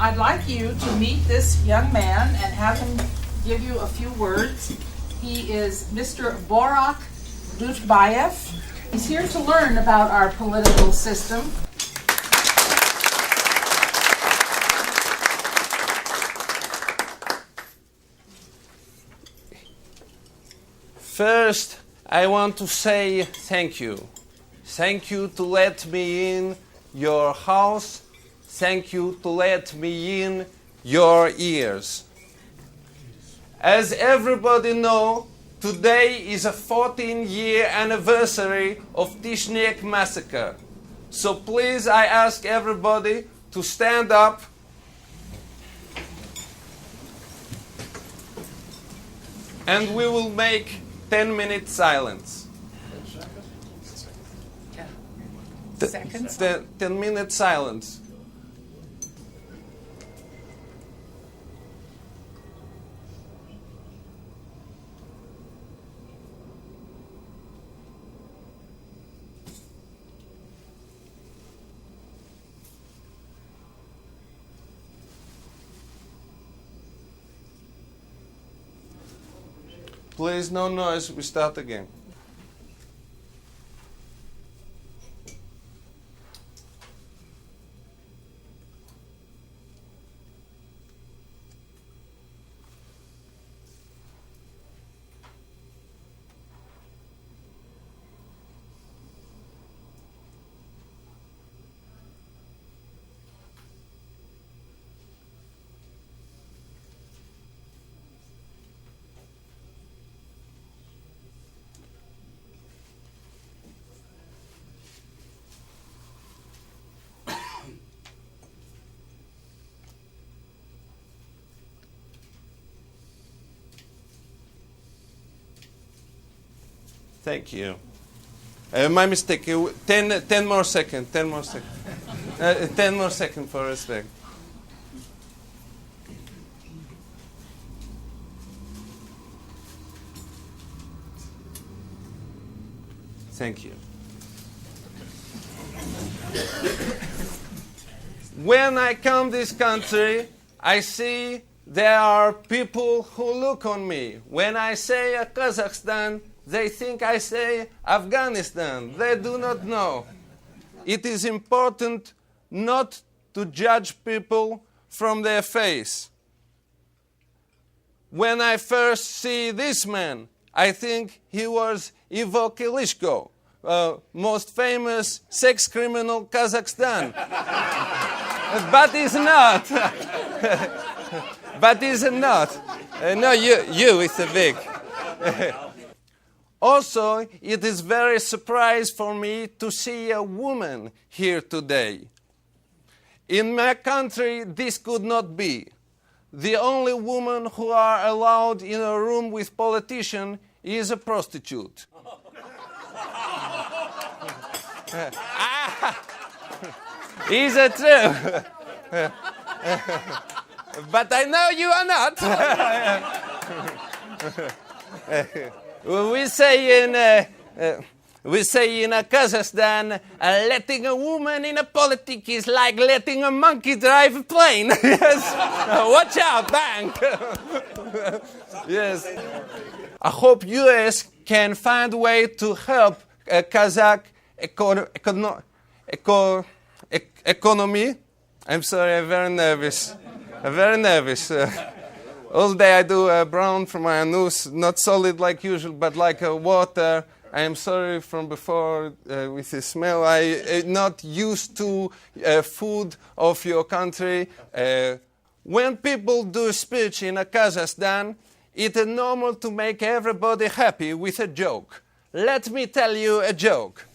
I'd like you to meet this young man and have him give you a few words. He is Mr. Borak Dutbayev. He's here to learn about our political system. First, I want to say thank you. Thank you to let me in your house. Thank you to let me in your ears. As everybody knows, today is a 14-year anniversary of Tishnek massacre. So please, I ask everybody to stand up. And we will make 10-minute silence. Seconds? 10-minute silence. Please, no noise. We start again. Thank you. My mistake. 10 more seconds. 10 more seconds. 10 more seconds for respect. Thank you. When I come this country, I see there are people who look on me. When I say Kazakhstan, they think I say Afghanistan. They do not know. It is important not to judge people from their face. When I first see this man, I think he was Ivo Kilishko, most famous sex criminal Kazakhstan. But he's not. But he's not. No, you is a big. Also, it is very surprising for me to see a woman here today. In my country, this could not be. The only woman who are allowed in a room with politicians is a prostitute. Is it true? But I know you are not. We say in Kazakhstan, letting a woman in a politics is like letting a monkey drive a plane. Yes. Watch out, bang. Yes. I hope U.S. can find a way to help Kazakh economy. I'm sorry, I'm very nervous. I'm very nervous. All day I do brown from my nose, not solid like usual, but like water. I am sorry from before with the smell. I not used to food of your country. When people do a speech in Kazakhstan, it is normal to make everybody happy with a joke. Let me tell you a joke.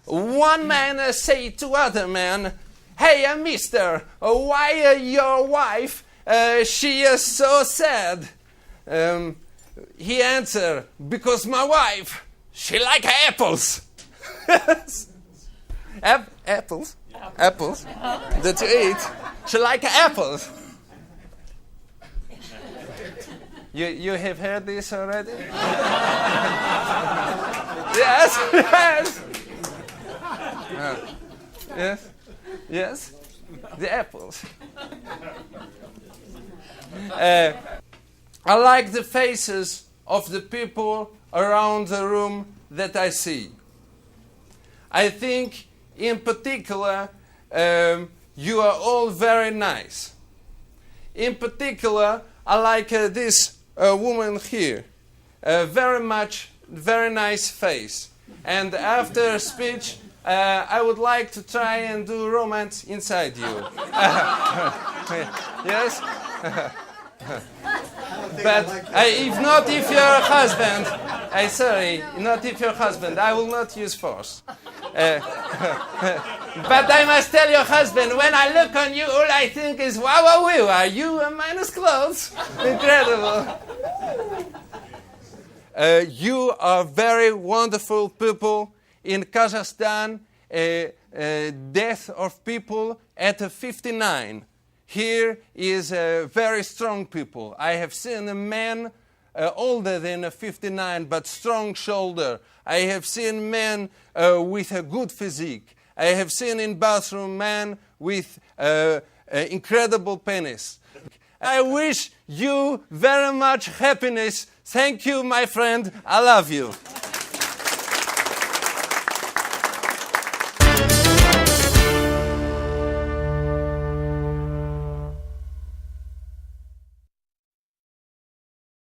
One man say to other man, "Hey, mister, why your wife, she is so sad?" He answered, "Because my wife, she like apples." Apples? Apples that you eat. She like apples. You have heard this already? Yes, yes. Yes? Yes? The apples. I like the faces of the people around the room that I see. I think, in particular, you are all very nice. In particular, I like this woman here. Very nice face. And after speech, I would like to try and do romance inside you. Yes? But if your husband, not if your husband, I will not use force. But I must tell your husband, when I look on you, all I think is, wow, wow, wow, are you minus clothes? Incredible. You are very wonderful people. In Kazakhstan, death of people at 59. Here is very strong people. I have seen a man older than 59 but strong shoulder. I have seen men with a good physique. I have seen in bathroom men with incredible penis. I wish you very much happiness. Thank you, my friend. I love you.